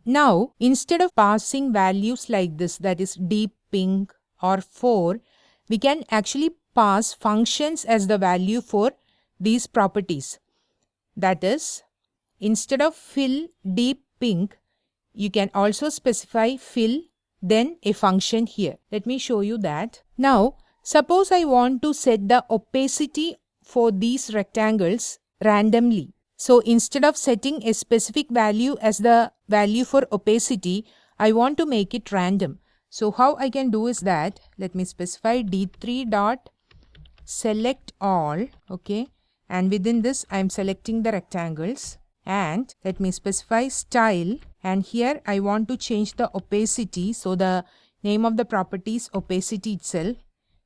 Now, instead of passing values like this, that is deep pink or 4, we can actually pass functions as the value for these properties. That is, instead of fill deep pink, you can also specify fill, then a function here. Let me show you that. Now, suppose I want to set the opacity for these rectangles randomly. So instead of setting a specific value as the value for opacity, I want to make it random. So how I can do is that, let me specify D3.select all, okay, and within this I am selecting the rectangles, and let me specify style, and here I want to change the opacity. So the name of the property is opacity itself.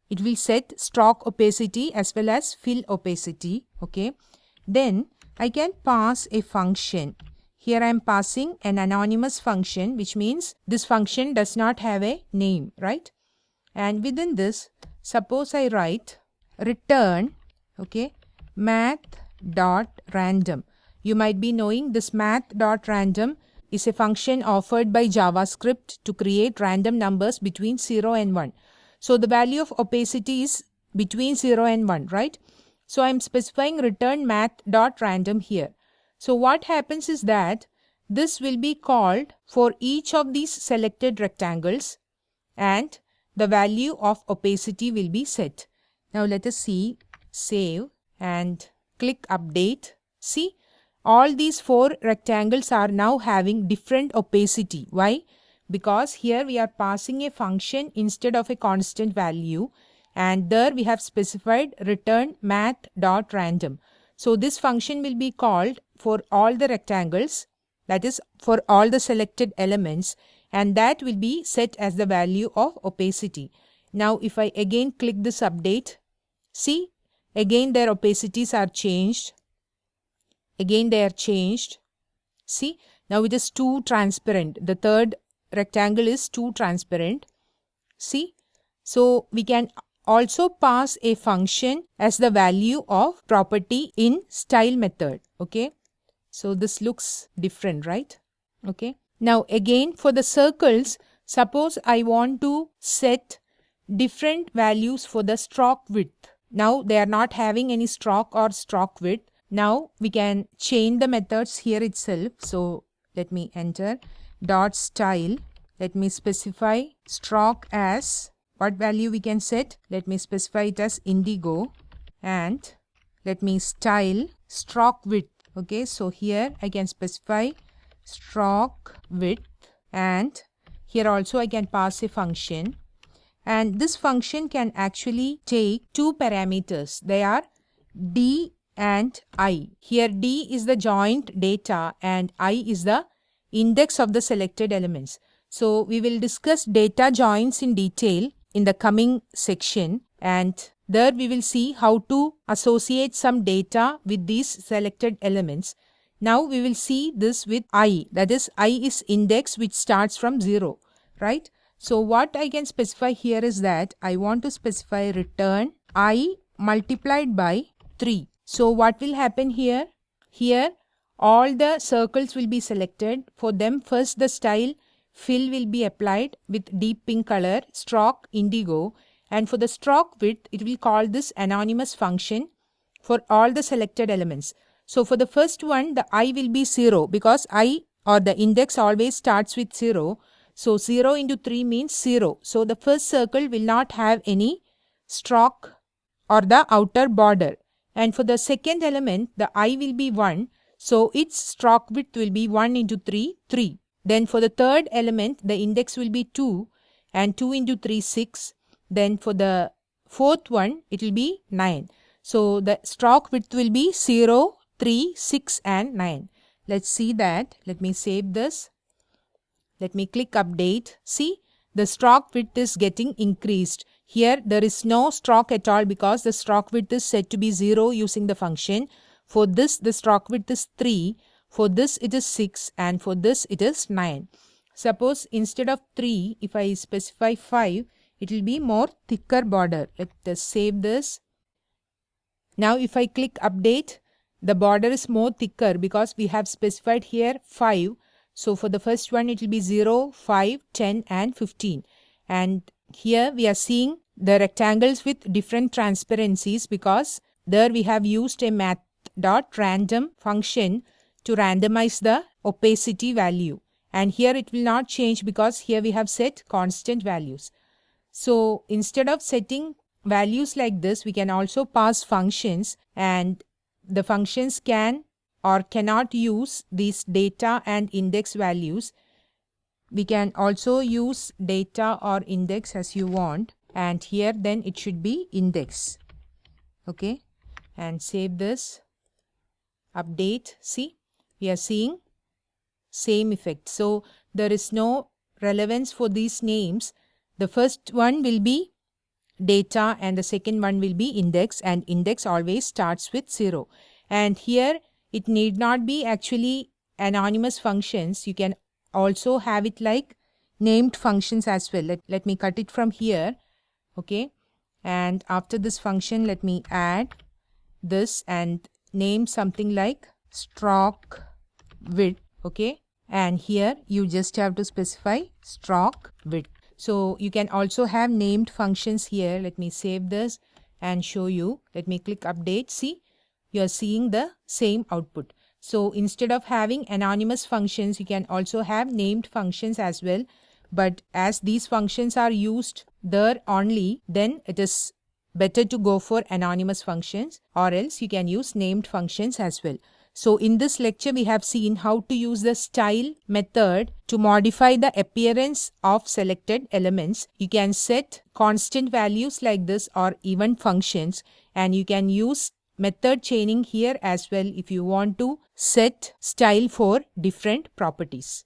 It will set stroke opacity as well as fill opacity, okay. Then I can pass a function. Here I am passing an anonymous function, which means this function does not have a name, right? And within this, suppose I write return, okay, math.random. You might be knowing this math.random is a function offered by JavaScript to create random numbers between 0 and 1. So the value of opacity is between 0 and 1, right? So I am specifying return math.random here. So what happens is that this will be called for each of these selected rectangles, and the value of opacity will be set. Now let us see, save and click update. See, all these 4 rectangles are now having different opacity. Why? Because here we are passing a function instead of a constant value, and there we have specified return math.random. So this function will be called for all the rectangles, that is for all the selected elements, and that will be set as the value of opacity. Now if I again click this update, see, again their opacities are changed. Again they are changed. See, now it is too transparent. The third rectangle is too transparent. See, so we can also pass a function as the value of property in style method, okay. So this looks different, right? Okay. Now again for the circles, suppose I want to set different values for the stroke width. Now they are not having any stroke or stroke width. Now we can change the methods here itself. So let me enter dot style. Let me specify stroke as what value we can set. Let me specify it as indigo, and let me style stroke width. Okay, so here I can specify stroke width, and here also I can pass a function, and this function can actually take 2 parameters. They are D and I. Here D is the joint data and I is the index of the selected elements. So we will discuss data joins in detail in the coming section, and there we will see how to associate some data with these selected elements. Now we will see this with I, that is I is index which starts from 0, right? So what I can specify here is that I want to specify return I multiplied by 3. So what will happen here? Here all the circles will be selected. For them first the style fill will be applied with deep pink color, stroke indigo, and for the stroke width it will call this anonymous function for all the selected elements. So for the first one the I will be 0 because I or the index always starts with 0. So 0 into 3 means 0. So the first circle will not have any stroke or the outer border. And for the second element the I will be 1. So its stroke width will be 1 into 3, 3. Then for the third element, the index will be 2, and 2 into 3, 6. Then for the fourth one, it will be 9. So the stroke width will be 0, 3, 6 and 9. Let's see that. Let me save this. Let me click update. See, the stroke width is getting increased. Here there is no stroke at all because the stroke width is set to be 0 using the function. For this, the stroke width is 3. For this it is 6, and for this it is 9. Suppose instead of 3, if I specify 5, it will be more thicker border. Let us save this. Now if I click update, the border is more thicker because we have specified here 5. So for the first one, it will be 0, 5, 10 and 15. And here we are seeing the rectangles with different transparencies because there we have used a math.random function to randomize the opacity value. And here it will not change because here we have set constant values. So instead of setting values like this, we can also pass functions, and the functions can or cannot use these data and index values. We can also use data or index as you want, and here then it should be index. Okay, and save this, update. See, we are seeing same effect. So there is no relevance for these names. The first one will be data and the second one will be index, and index always starts with 0. And here it need not be actually anonymous functions. You can also have it like named functions as well. Let me cut it from here. Okay, and after this function, let me add this and name something like stroke width. Okay, and here you just have to specify stroke width. So you can also have named functions here. Let me save this and show you. Let me click update. See, you are seeing the same output. So instead of having anonymous functions, you can also have named functions as well. But as these functions are used there only, then it is better to go for anonymous functions, or else you can use named functions as well. So in this lecture, we have seen how to use the style method to modify the appearance of selected elements. You can set constant values like this or even functions, and you can use method chaining here as well if you want to set style for different properties.